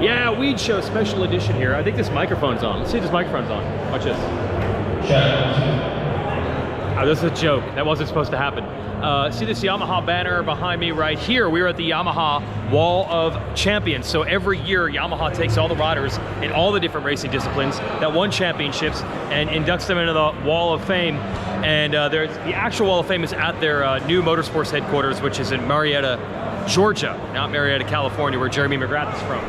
Yeah, Weege Show special edition here. I think this microphone's on. Let's see if this microphone's on. Watch this. Oh, this is a joke. That wasn't supposed to happen. See this Yamaha banner behind me right here? We're at the Yamaha Wall of Champions. So every year, Yamaha takes all the riders in all the different racing disciplines that won championships and inducts them into the Wall of Fame. And the actual Wall of Fame is at their new motorsports headquarters, which is in Marietta, Georgia, not Marietta, California, where Jeremy McGrath is from.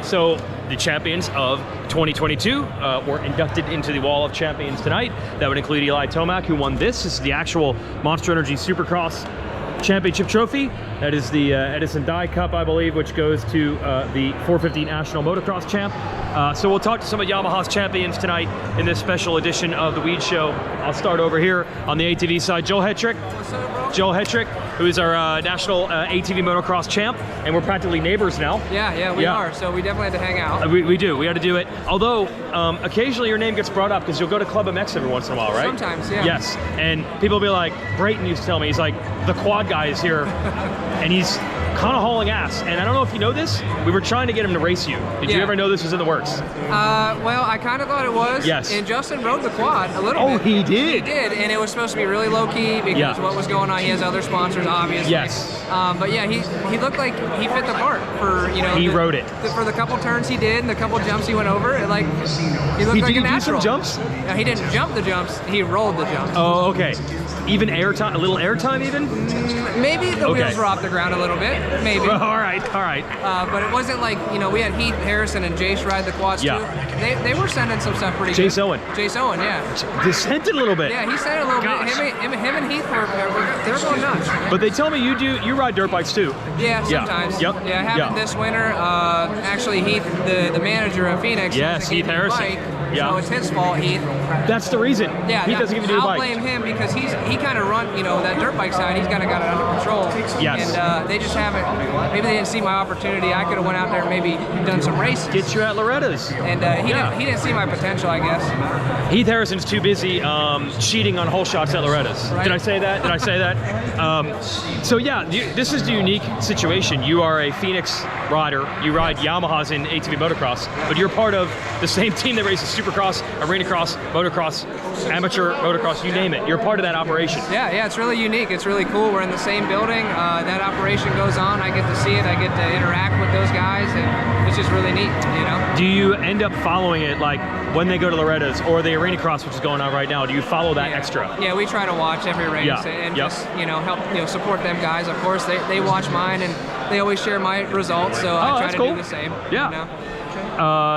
So the champions of 2022 were inducted into the Wall of Champions tonight. That would include Eli Tomac, who won this. This is the actual Monster Energy Supercross Championship trophy. That is the Edison Die Cup, I believe, which goes to the 450 National Motocross Champ. So we'll talk to some of Yamaha's champions tonight in this special edition of the Weege Show. I'll start over here on the ATV side. Joel Hetrick. What's up, bro? Joel Hetrick, who is our national ATV Motocross champ, and we're practically neighbors now. Yeah, we are. So we definitely had to hang out. We do. We had to do it. Although occasionally your name gets brought up because you'll go to Club MX every once in a while, right? Sometimes, yeah. Yes, and people will be like, Brycen used to tell me, he's like, the quad guy is here, and he's kind of hauling ass. And I don't know if you know this, we were trying to get him to race you. Did you ever know this was in the works? Well, I kind of thought it was. Yes. And Justin rode the quad a little bit. Oh, he did? He did, and it was supposed to be really low-key because what was going on. He has other sponsors, obviously. Yes. But yeah, he looked like he fit the part for, you know. He rode it. For the couple turns he did and the couple jumps he went over, he looked like a natural. Did he do some jumps? No, he didn't jump the jumps, he rolled the jumps. Oh, okay. Even air time, a little air time even? Maybe the wheels were off the ground a little bit, maybe. All right. But it wasn't like, you know, we had Heath, Harrison, and Jace ride the quads too. They were sending some stuff pretty good. Jace Owen, yeah. Dissented a little bit. Yeah, he sent it a little bit. Him and Heath they're going nuts. But they tell me you ride dirt bikes too. Yeah, sometimes. Yep. Yeah, I haven't this winter. Actually, Heath, the manager of Phoenix. Yes, Heath Harrison. Bike, so it's his fault, Heath. That's the reason. Yeah, he doesn't give you a bike. I'll blame him because he kind of run, you know, that dirt bike side. He's kind of got it under control. Yes. And they just haven't. Maybe they didn't see my opportunity. I could have went out there and maybe done some races. Get you at Loretta's. And he didn't see my potential, I guess. Heath Harrison's too busy cheating on hole shots at Loretta's. Right. Did I say that? So yeah, this is the unique situation. You are a Phoenix rider. You ride Yamahas in ATV Motocross, but you're part of the same team that races Supercross, Arena Cross, Motocross, Amateur Motocross, you name it. You're part of that operation. Yeah, it's really unique. It's really cool. We're in the same building. That operation goes on. I get to see it. I get to interact with those guys, and it's just really neat, you know? Do you end up following it, like when they go to Loretta's or the Arena Cross, which is going on right now? Do you follow that extra? Yeah, we try to watch every race and just, you know, help, you know, support them guys. Of course, they watch mine, and they always share my results, so I try to do the same. Yeah. You know?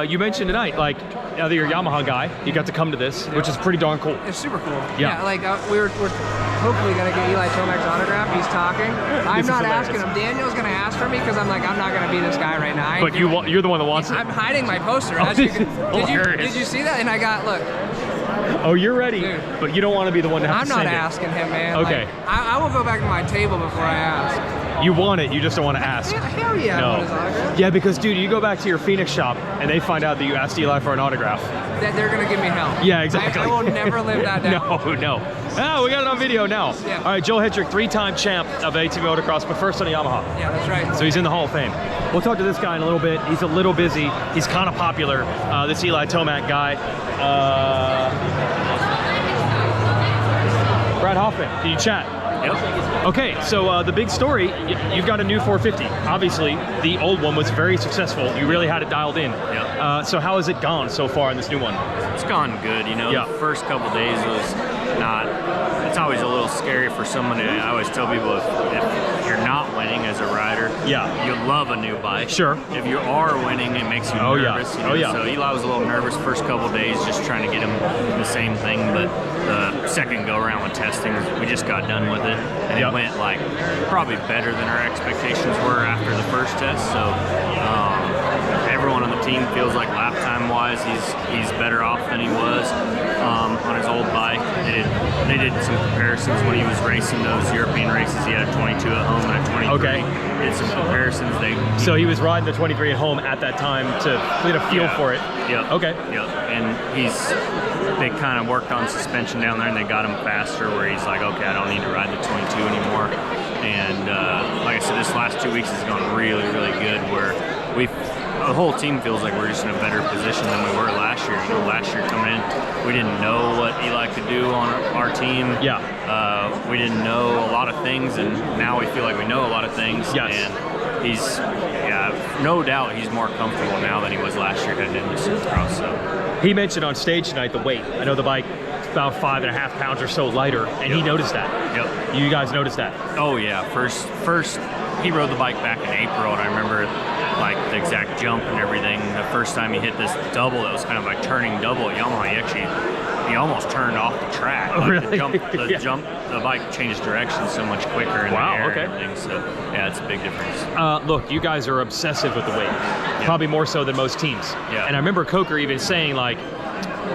You mentioned tonight, like, now that you're a Yamaha guy, you got to come to this, which is pretty darn cool. It's super cool. Yeah, like we're hopefully gonna get Eli Tomac's autograph. He's talking. I'm not asking him. Daniel's gonna ask for me because I'm like, I'm not gonna be this guy right now. But you're the one that wants it. I'm hiding my poster. Did you see that? And I got, look. Oh, you're ready, dude. But you don't want to be the one to have to send it. I'm not asking him, man. Okay. Like, I will go back to my table before I ask. You want it, you just don't want to ask. Hell yeah, I want his autograph. Yeah, because dude, you go back to your Phoenix shop and they find out that you asked Eli for an autograph. That they're gonna give me hell. Yeah, exactly. I will never live that down. No. Ah, we got it on video now. Yeah. All right, Joel Hetrick, 3-time champ of ATV Motocross, but first on a Yamaha. Yeah, that's right. So he's in the Hall of Fame. We'll talk to this guy in a little bit. He's a little busy. He's kind of popular. This Eli Tomac guy. Brad Hoffman, can you chat? Yep. Okay, so the big story, you've got a new 450. Obviously, the old one was very successful. You really had it dialed in. Yep. So how has it gone so far in this new one? It's gone good, you know. Yeah. The first couple days was not, it's always a little scary for someone to, I always tell people if you're not winning as a rider, you love a new bike. Sure. If you are winning, it makes you nervous. Yeah. You know? So Eli was a little nervous first couple days just trying to get him the same thing, but the second go around with testing, we just got done with it, and it went like probably better than our expectations were after the first test. So everyone on the team feels like lap time wise he's better off than he was on his old bike. They did some comparisons when he was racing those European races. He had a 22 at home and a 23. Okay. Did some comparisons. So he was riding the 23 at home at that time to get a feel for it. Yep. Okay. Yep. And they kind of worked on suspension down there, and they got him faster where he's like, okay, I don't need to ride the 22 anymore. And like I said, this last 2 weeks has gone really, really good where the whole team feels like we're just in a better position than we were last year. You know, last year coming in, we didn't know what Eli could do on our team. Yeah. We didn't know a lot of things, and now we feel like we know a lot of things. Yes. And he's, no doubt he's more comfortable now than he was last year heading into Supercross. So. He mentioned on stage tonight the weight. I know the bike is about 5.5 pounds or so lighter, and he noticed that. Yep. You guys noticed that? Oh yeah. First he rode the bike back in April, and I remember like the exact jump and everything. The first time he hit this double, it was kind of like turning double at Yamaha. He almost turned off the track. Like really? The bike changed direction so much quicker in the air and everything. So yeah, it's a big difference. Look, you guys are obsessive with the weight, probably more so than most teams. Yeah. And I remember Coker even saying like,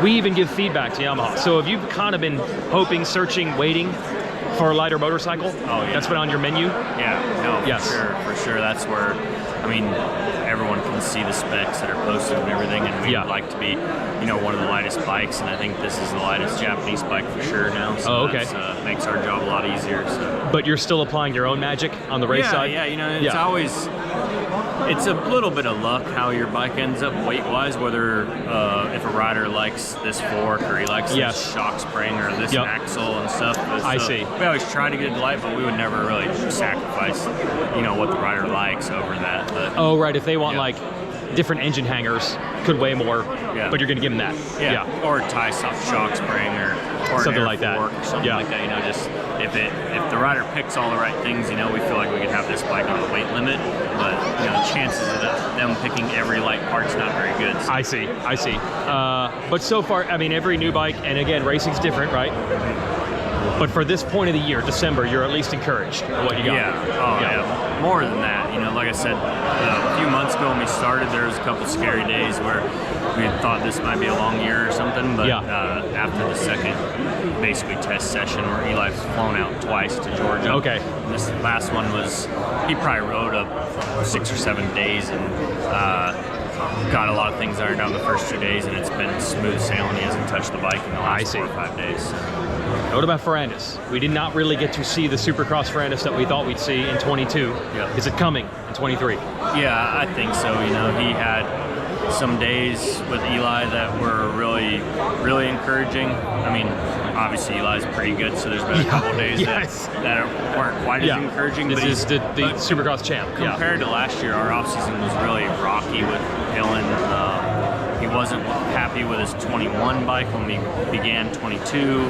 we even give feedback to Yamaha. So have you kind of been hoping, searching, waiting for a lighter motorcycle? Oh yeah. That's been on your menu? Yeah, no, yes. For sure. That's where, I mean, everyone can see the specs that are posted and everything, and we would like to be, you know, one of the lightest bikes, and I think this is the lightest Japanese bike for sure now. So that makes our job a lot easier. So. But you're still applying your own magic on the race side? Yeah, you know, it's always, it's a little bit of luck how your bike ends up weight-wise, whether if a rider likes this fork or he likes this shock spring or this axle and stuff. I see. We always try to get it light, but we would never really sacrifice, you know, what the rider likes over that. But, oh, right. If they want like different engine hangers, could weigh more, but you're going to give them that. Yeah. Or tie soft shock spring or something an like that. Or something like that. You know, just if the rider picks all the right things, you know, we feel like we could have this bike on the weight limit. But you know, the chances of them picking every light part's not very good. So. I see. But so far, I mean, every new bike, and again, racing's different, right? But for this point of the year, December, you're at least encouraged with what you got. Yeah, more than that. You know, like I said, a few months ago when we started, there was a couple scary days where we thought this might be a long year or something. But after the second, basically test session where Eli's flown out twice to Georgia. Okay. This last one was, he probably rode up 6 or 7 days and got a lot of things ironed out the first 2 days, and it's been smooth sailing. He hasn't touched the bike in the last 4 or 5 days. So. What about Ferrandis? We did not really get to see the Supercross Ferrandis that we thought we'd see in 22. Is it coming in 23? Yeah, I think so. You know, he had some days with Eli that were really, really encouraging. I mean, obviously Eli's pretty good, so there's been a couple days that weren't quite as encouraging. This is the Supercross champ. Compared to last year, our offseason was really rocky with Dylan. He wasn't happy with his 21 bike when we began 22.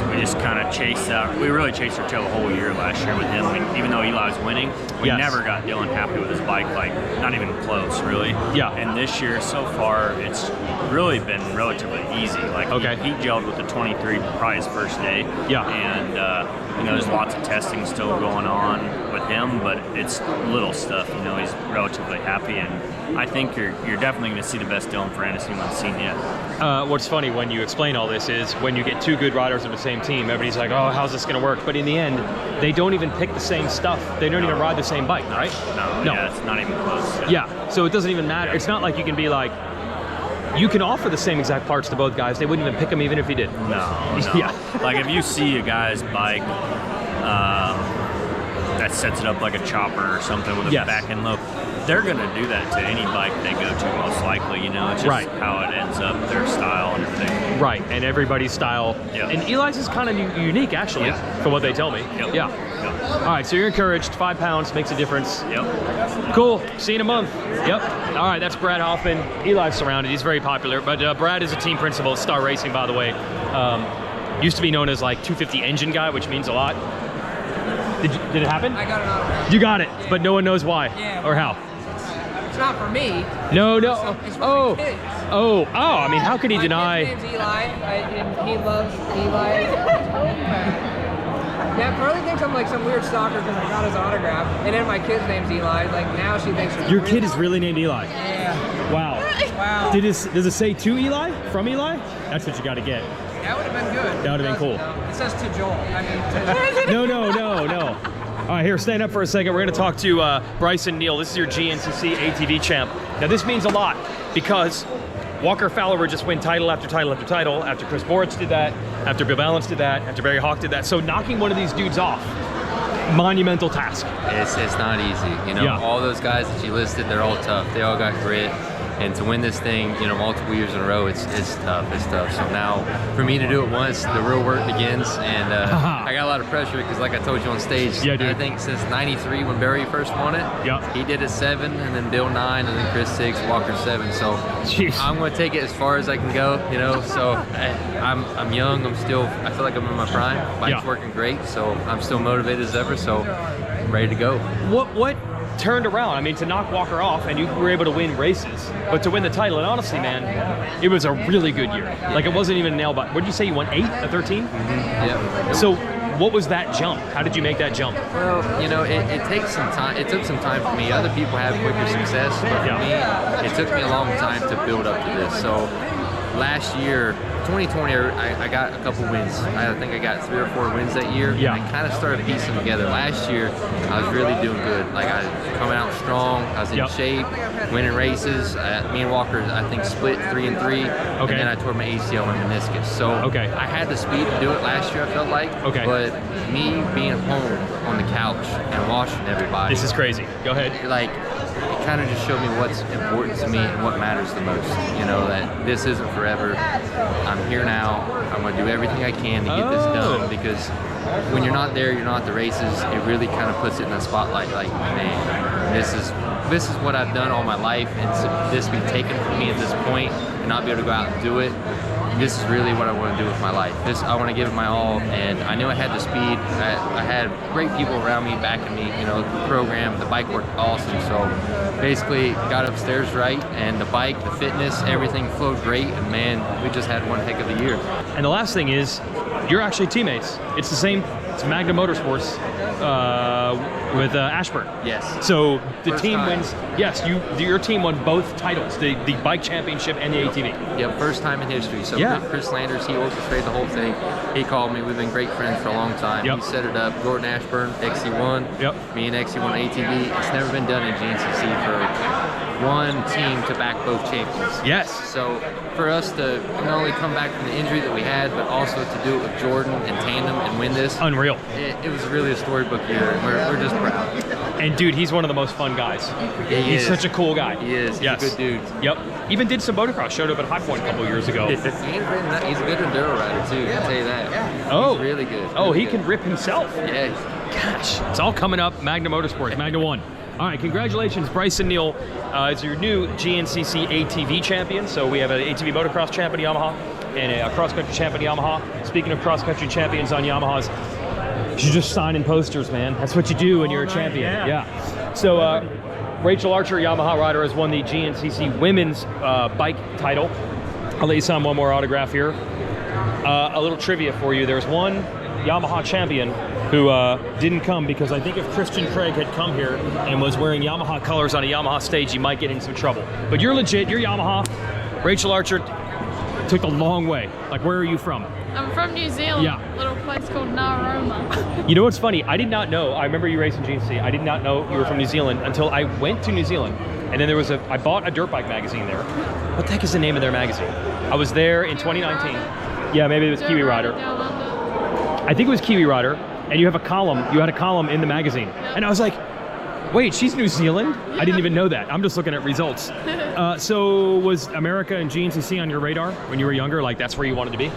We just kind of chased out. We really chased our tail the whole year last year with him. I mean, even though Eli was winning, we never got Dylan happy with his bike, like not even close, really. Yeah. And this year, so far, it's really been relatively easy. Like he gelled with the 23 probably his first day. Yeah. And you know, there's lots of testing still going on with him, but it's little stuff. You know, he's relatively happy, and I think you're definitely going to see the best Dylan Ferrandis anyone's seen yet. What's funny when you explain all this is when you get two good riders on the same team, everybody's like, oh, how's this going to work? But in the end, they don't even pick the same stuff. They don't even ride the same bike, right? No. Yeah, it's not even close. Yeah, so it doesn't even matter. It's not like you can be like, you can offer the same exact parts to both guys. They wouldn't even pick them even if you did. No. Yeah. Like if you see a guy's bike that sets it up like a chopper or something with a back end loop, they're going to do that to any bike they go to most likely. You know, it's just how it ends up, their style and everything. Right, and everybody's style. Yep. And Eli's is kind of unique actually, from what they tell me. Yep. Yeah. Yep. All right, so you're encouraged. 5 pounds makes a difference. Yep. Cool. See you in a month. Yep. All right, that's Brad Hoffman. Eli's surrounded. He's very popular, but Brad is a team principal at Star Racing, by the way. Used to be known as like 250 engine guy, which means a lot. Did it happen? I got it autograph. You got it, but no one knows why or how. It's not for me. No. It's for my kids. Oh. I mean, how could he deny? My kid's name's Eli, and he loves Eli. Yeah, Carly thinks I'm like some weird stalker because I got his autograph, and then my kid's name's Eli. Like now she thinks your kid is really named Eli. Yeah. Wow. Does it say to Eli? From Eli? That's what you got to get. That would have been good. That would have been cool. It says to Joel. I mean, No. All right, here, stand up for a second. We're going to talk to Brycen Neal. This is your GNCC ATV champ. Now, this means a lot because Walker Fowler would just win title after title after title after Chris Moritz did that, after Bill Valance did that, after Barry Hawk did that. So knocking one of these dudes off monumental task. It's not easy, you know. Yeah. All those guys that you listed, they're all tough. They all got grit, and to win this thing, you know, multiple years in a row, it's tough. It's tough. So now, for me to do it once, the real work begins, and I got a lot of pressure because, like I told you on stage, Yeah, dude. I think since '93 when Barry first won it, Yeah. he did it 7, and then Bill 9, and then Chris 6, Walker 7. So Jeez. I'm going to take it as far as I can go, you know. So I'm young. I feel like I'm in my prime. Bike's Yeah. working great, so I'm still motivated as ever. So I'm ready to go. What turned around? I mean, to knock Walker off, and you were able to win races, but to win the title, and honestly, man, it was a really good year. Like, it wasn't even a nail biter. What did you say? You won 8 at 13? Yeah. So what was that jump? How did you make that jump? Well, you know, it takes some time. It took some time for me. Other people have quicker success, but for me, it took me a long time to build up to this. So last year, 2020, I got a couple wins. I think I got 3 or 4 wins that year. Yeah. And I kind of started piecing together. Last year, I was really doing good. Like, I was coming out strong. I was in shape, winning races. Me and Walker, I think, split 3 and 3. Okay. And then I tore my ACL and meniscus. So I had the speed to do it last year, I felt like. Okay. But me being home on the couch and watching everybody. This is crazy. Go ahead. Like, it kind of just showed me what's important to me and what matters the most. You know, that this isn't forever. I'm here now. I'm going to do everything I can to get this done, because when you're not there, you're not at the races, it really kind of puts it in the spotlight. Like, man, this is what I've done all my life, and to this be taken from me at this point and not be able to go out and do it, this is really what I want to do with my life. I want to give it my all, and I knew I had the speed. I had great people around me, backing me, you know, the program, the bike worked awesome. So basically got upstairs right, and the bike, the fitness, everything flowed great, and man, we just had one heck of a year. And the last thing is, you're actually teammates. It's the same, it's Magna Motorsports with Ashburn. Yes. So the First team time. wins, yes, your team won both titles, the bike championship and the ATV. Yeah, first time in history. So Chris Landers, he orchestrated the whole thing. He called me. We've been great friends for a long time. Yep. He set it up. Jordan Ashburn, XC1. Yep. Me and XC1 ATV. It's never been done in GNCC for one team to back both champions. Yes. So for us to not only come back from the injury that we had, but also to do it with Jordan in tandem and win this, Unreal. it was really a storybook year, and we're just proud. And dude, he's one of the most fun guys. He's such a cool guy. He is. He's Yes. a good dude. Yep. Even did some motocross, showed up at High Point a couple years ago. He's a good enduro rider too, I'll tell you that. Oh. He's really good. Oh, really he good. can rip himself. Yeah. Gosh, it's all coming up. Magna Motorsports, Magna 1. All right, congratulations, Brycen Neal. It's your new GNCC ATV champion. So we have an ATV Motocross champion Yamaha and a cross-country champion Yamaha. Speaking of cross-country champions on Yamahas, you just sign in posters, man. That's what you do when you're a champion. Yeah. So Rachel Archer, Yamaha rider, has won the GNCC Women's bike title. I'll let you sign one more autograph here. A little trivia for you. There's one Yamaha champion who didn't come because I think if Christian Craig had come here and was wearing Yamaha colors on a Yamaha stage, he might get in some trouble. But you're legit, you're Yamaha. Rachel Archer took a long way. Like, where are you from? I'm from New Zealand, Yeah. a little place called Naroma. You know what's funny? I did not know, I remember you racing GNC, I did not know you were from New Zealand until I went to New Zealand. And then I bought a dirt bike magazine there. What the heck is the name of their magazine? I was there in 2019. Yeah, maybe it was Kiwi Rider. Down under. I think it was Kiwi Rider, and you had a column in the magazine. And I was like, wait, she's New Zealand? I didn't even know that. I'm just looking at results. So was America and GNCC on your radar when you were younger? Like, that's where you wanted to be?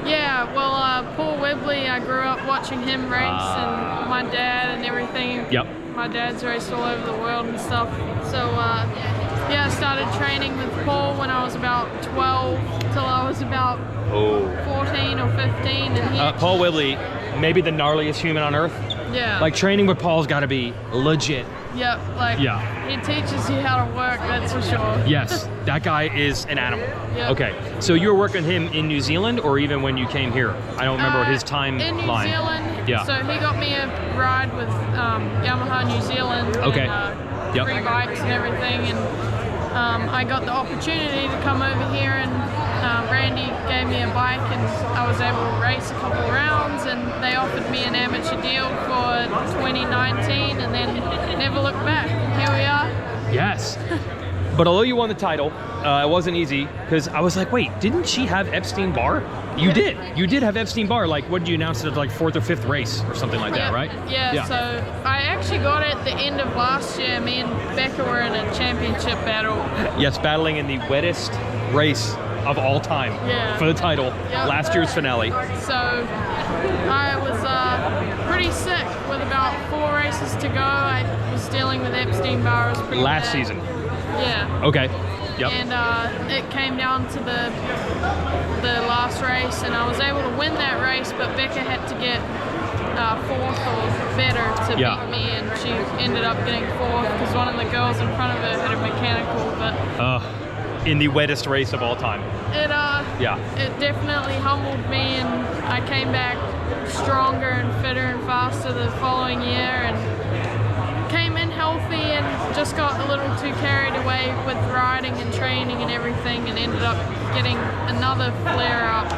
Yeah, well, Paul Webley, I grew up watching him race, and my dad and everything. Yep. My dad's raced all over the world and stuff. So, yeah, I started training with Paul when I was about 12 till I was about 14 or 15. And Paul Webley, maybe the gnarliest human on earth. yeah. Like, training with Paul's got to be legit. Yep, like, he teaches you how to work, that's for sure. Yes, that guy is an animal. Yep. Okay, so you were working with him in New Zealand or even when you came here? I don't remember his timeline. In New Zealand, Yeah. so he got me a ride with Yamaha New Zealand. Okay. And, Yep. free bikes and everything, and I got the opportunity to come over here, and Randy gave me a bike, and I was able to race a couple rounds, and they offered me an amateur deal for 2019, and then never looked back. Here we are. Yes. But although you won the title, it wasn't easy because I was like, wait, didn't she have Epstein-Barr? You did. You did have Epstein-Barr. Like, what did you announce it at like 4th or 5th race or something like that, right? Yeah, so I actually got it at the end of last year. Me and Becca were in a championship battle. Yes, battling in the wettest race of all time for the title, last year's finale. So I was pretty sick with about 4 races to go. I was dealing with Epstein-Barr. Last season. Yeah. Okay. Yep. And it came down to the last race, and I was able to win that race, but Becca had to get 4th or better to beat me, and she ended up getting 4th because one of the girls in front of her had a mechanical. But in the wettest race of all time. It definitely humbled me, and I came back stronger and fitter and faster the following year, and came in healthy and just got a little too carried away with riding and training and everything, and ended up getting another flare up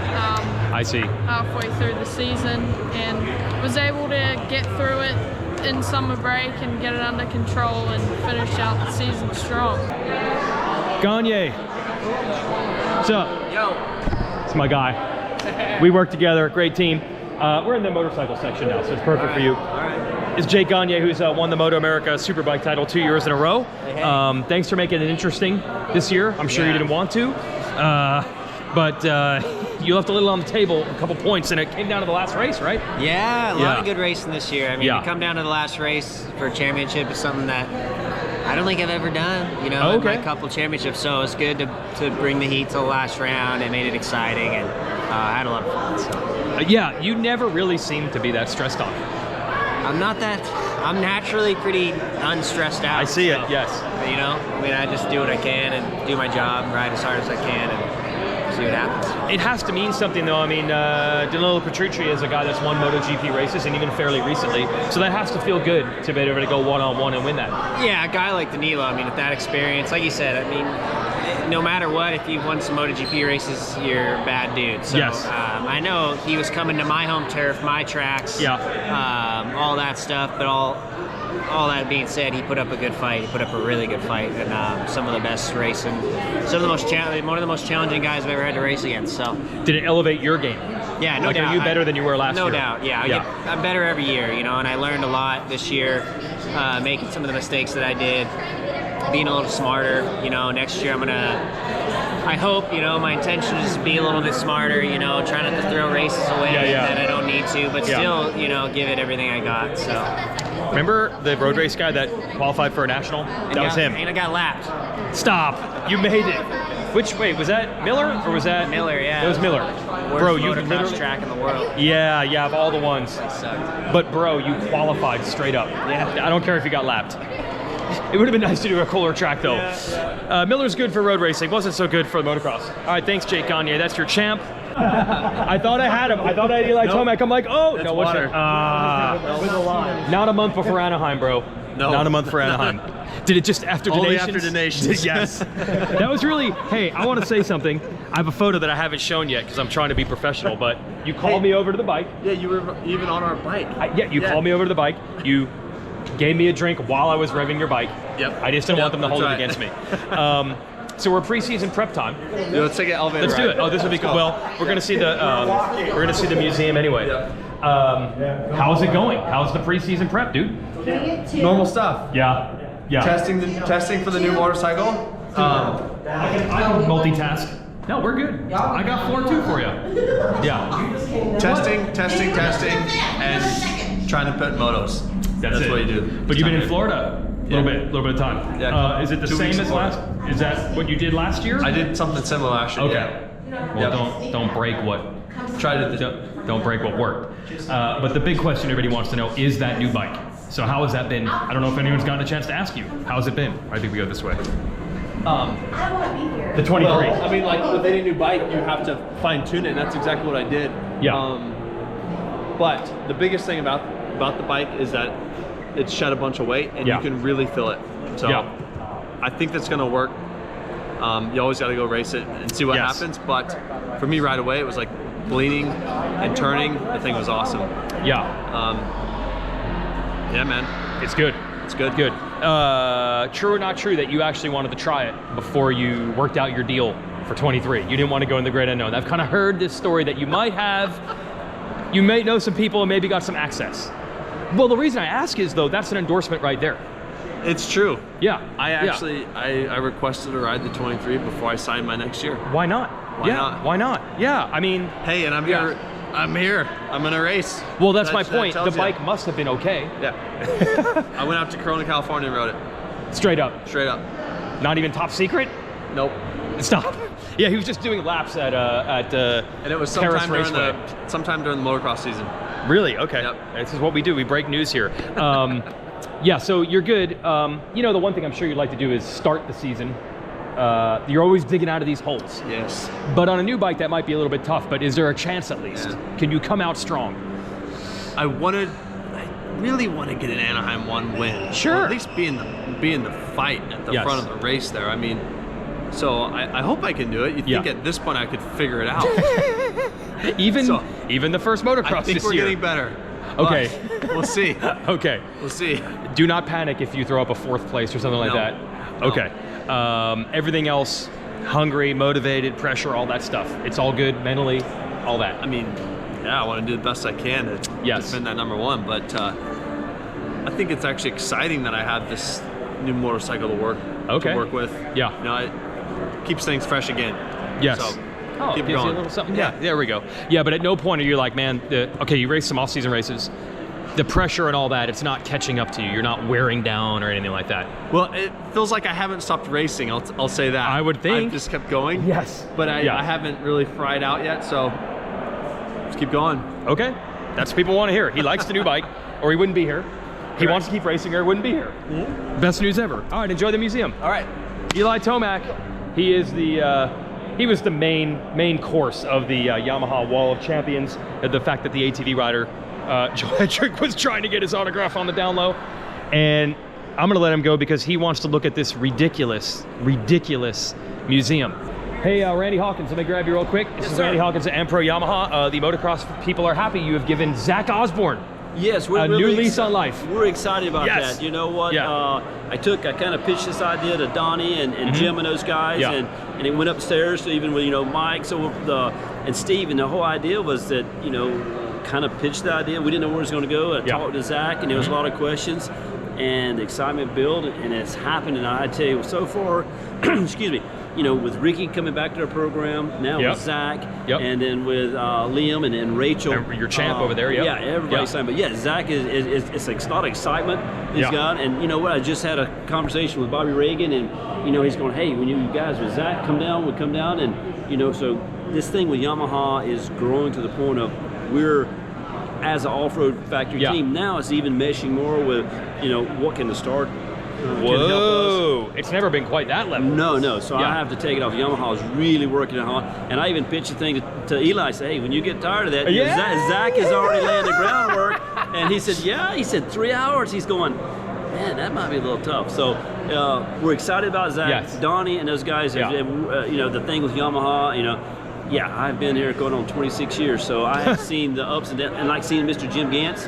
I see. halfway through the season, and was able to get through it in summer break and get it under control and finish out the season strong. Gagne. What's up? Yo. It's my guy. We work together, great team. We're in the motorcycle section now, so it's perfect for you. All right. It's Jake Gagne, who's won the MotoAmerica Superbike title 2 years in a row. Thanks for making it interesting this year. I'm sure you didn't want to, but you left a little on the table, a couple points, and it came down to the last race, right? Yeah, a lot of good racing this year. I mean, to come down to the last race for a championship is something that I don't think I've ever done, you know, in my couple championships. So it's good to bring the heat to the last round. It made it exciting, and I had a lot of fun. So. Yeah, you never really seem to be that stressed on. I'm not that. I'm naturally pretty unstressed out. I see it, yes. You know, I mean, I just do what I can and do my job, ride as hard as I can, and see what happens. It has to mean something, though. I mean, Danilo Petrucci is a guy that's won MotoGP races, and even fairly recently. So that has to feel good to be able to go one-on-one and win that. Yeah, a guy like Danilo, I mean, with that experience, like you said, I mean, no matter what, if you've won some MotoGP races, you're a bad dude. So I know he was coming to my home turf, my tracks, all that stuff, but all that being said, he put up a good fight. He put up a really good fight, and some of the best racing, one of the most challenging guys I've ever had to race against. So, did it elevate your game? Yeah, no doubt. Are you better than you were last year? No doubt. Yeah, I'm better every year, you know, and I learned a lot this year, making some of the mistakes that I did, being a little smarter. You know, next year I hope, you know, my intention is to be a little bit smarter, you know, try not to throw races away that I don't need to, but still, you know, give it everything I got. So. Remember the road race guy that qualified for a national? That was him. And I got lapped. Stop! You made it. Wait, was that Miller or was that Miller? Yeah, it was Miller. Bro, you motocross track in the world. Yeah, of all the ones. They sucked. But bro, you qualified straight up. Yeah. I don't care if you got lapped. It would have been nice to do a cooler track though. Miller's good for road racing, wasn't so good for the motocross. All right, thanks Jake Gagne, that's your champ. I thought I had him. I thought I had Eli Tomac. I'm like, oh, no, what's it? Not a month before Anaheim, bro. No. Not a month for Anaheim. Did it just after donations? Only after donations. Yes. That was really, hey, I want to say something. I have a photo that I haven't shown yet because I'm trying to be professional, but you called me over to the bike. Yeah, you were even on our bike. You called me over to the bike. You gave me a drink while I was revving your bike. Yep. I just didn't want them to hold it against me. So we're preseason prep time. Yeah, let's take an elevator Let's do it. Oh, this would be cool. Well, we're gonna see the museum anyway. How's it going? How's the preseason prep, dude? Normal stuff. Yeah. Testing for the new motorcycle. I can multitask. No, we're good. I got 4-2 for you. Yeah. Testing, and trying to put motos. That's what you do. But you've been in Florida a little bit of time. Yeah. Is it the same as last? Is that what you did last year? I did something similar last year. Okay. Yeah. Well, don't break what. Don't break what worked. But the big question everybody wants to know is that new bike. So how has that been? I don't know if anyone's gotten a chance to ask you. How's it been? I think we go this way. The 23. Well, I mean, like with any new bike, you have to fine tune it, and that's exactly what I did. Yeah. But the biggest thing about the bike is that it's shed a bunch of weight, and you can really feel it. So I think that's going to work. You always got to go race it and see what happens. But for me, right away, it was like leaning and turning. The thing was awesome. Yeah. Yeah, man. It's good. It's good. Good. True or not true that you actually wanted to try it before you worked out your deal for 23? You didn't want to go in the great unknown. I've kind of heard this story that you might know some people and maybe got some access. Well, the reason I ask is, though, that's an endorsement right there. It's true. Yeah. I requested a ride to 23 before I signed my next year. Why not? Why not? Why not? Yeah, I mean... Hey, and I'm here. I'm here. I'm going to race. Well, that's my point. The bike must have been okay. Yeah. I went out to Corona, California and rode it. Straight up? Straight up. Not even top secret? Nope. Stop. Yeah, he was just doing laps at and it was sometime during the motocross season. Really? Okay. Yep. This is what we do. We break news here. Yeah, so you're good. You know, the one thing I'm sure you'd like to do is start the season. You're always digging out of these holes. Yes. But on a new bike, that might be a little bit tough, but is there a chance at least? Yeah. Can you come out strong? I really want to get an Anaheim 1 win. Sure. Or at least be in the fight at the front of the race there. I mean, so I hope I can do it. You think at this point I could figure it out. even the first motocross this year. I think we're getting better. Okay. We'll see. Okay. We'll see. Do not panic if you throw up a 4th place or something like that. No. Okay. Everything else, hungry, motivated, pressure, all that stuff. It's all good mentally, all that. I mean, yeah, I want to do the best I can to defend that number 1, but I think it's actually exciting that I have this new motorcycle to work with. Yeah. You know, it keeps things fresh again. Yes. So, keep going. You a little something. Yeah, there we go. Yeah, but at no point are you like, man, okay, you race some off-season races. The pressure and all that, it's not catching up to you. You're not wearing down or anything like that. Well, it feels like I haven't stopped racing. I'll say that. I would think. I've just kept going. Yes. But I haven't really fried out yet, so just keep going. Okay. That's what people want to hear. He likes the new bike, or he wouldn't be here. He wants to keep racing, or he wouldn't be here. Mm-hmm. Best news ever. All right, enjoy the museum. All right. Eli Tomac, he is he was the main course of the Yamaha Wall of Champions. The fact that the ATV rider Hetrick was trying to get his autograph on the down low, and I'm gonna let him go because he wants to look at this ridiculous museum. Hey, Randy Hawkins, let me grab you real quick. This is Randy Hawkins at Pro Yamaha. The motocross people are happy. You have given Zach Osborne we're a new lease on life. We're excited about that. You know what? Yeah. I kind of pitched this idea to Donnie and Jim and those guys, and it went upstairs to even with Mike, and Steve, and the whole idea was that kind of pitched the idea. We didn't know where it was going to go. I talked to Zach, and there was a lot of questions, and the excitement built, and it's happened. And I tell you, so far, excuse me, with Ricky coming back to our program, now with Zach, and then with Liam and Rachel. Your champ over there, Yeah, everybody's saying. But yeah, Zach it's a lot of excitement he's got. And you know what, I just had a conversation with Bobby Reagan, and he's going, hey, when you guys with Zach come down, and so this thing with Yamaha is growing to the point of we're, as an off-road factory team, now it's even meshing more with, what can the start can help us. It's never been quite that level. No. So I have to take it off. Yamaha's really working it hard. And I even pitched the thing to Eli, say, hey, when you get tired of that, Zach has already laid the groundwork. And he said 3 hours. He's going, man, that might be a little tough. So we're excited about Zach, Donnie, and those guys. The thing with Yamaha, I've been here going on 26 years, so I have seen the ups and downs, and like seeing Mr. Jim Gantz,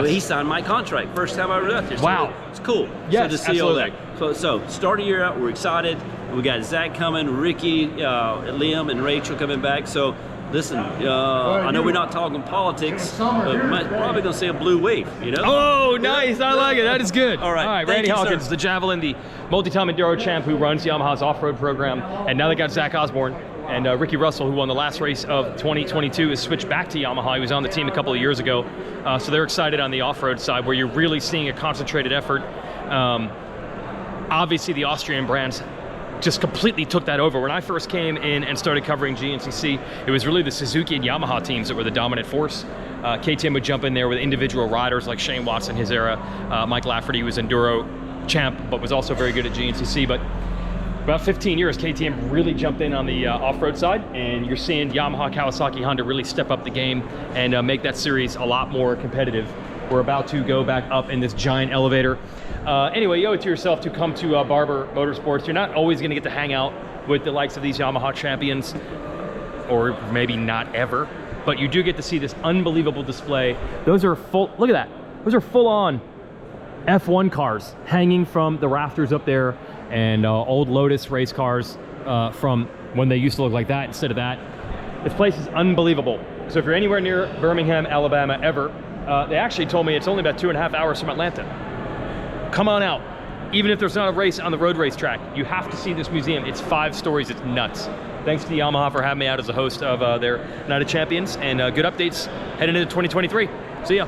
he signed my contract first time I ever left here. So wow. It's cool. Yes, to see absolutely. all that. So starting the year out, we're excited. We got Zach coming, Ricky, Liam, and Rachel coming back. So listen, I know we're not talking politics, but we're probably going to see a blue wave, Oh, nice. I like it. That is good. All right. Randy Hawkins, the Javelin, the multi-time enduro champ who runs Yamaha's off-road program. And now they got Zach Osborne. And Ricky Russell, who won the last race of 2022, has switched back to Yamaha. He was on the team a couple of years ago. So they're excited on the off-road side, where you're really seeing a concentrated effort. Obviously, the Austrian brands just completely took that over. When I first came in and started covering GNCC, it was really the Suzuki and Yamaha teams that were the dominant force. KTM would jump in there with individual riders like Shane Watson, his era. Mike Lafferty was enduro champ, but was also very good at GNCC. But about 15 years, KTM really jumped in on the off-road side, and you're seeing Yamaha, Kawasaki, Honda really step up the game and make that series a lot more competitive. We're about to go back up in this giant elevator. Anyway, you owe it to yourself to come to Barber Motorsports. You're not always going to get to hang out with the likes of these Yamaha champions, or maybe not ever, but you do get to see this unbelievable display. Those are full, look at that. Those are full-on F1 cars hanging from the rafters up there, and old Lotus race cars from when they used to look like that instead of that. This place is unbelievable. So if you're anywhere near Birmingham, Alabama ever, they actually told me it's only about 2.5 hours from Atlanta. Come on out. Even if there's not a race on the road racetrack, you have to see this museum. It's 5 stories, it's nuts. Thanks to Yamaha for having me out as a host of their Night of Champions, and good updates heading into 2023. See ya.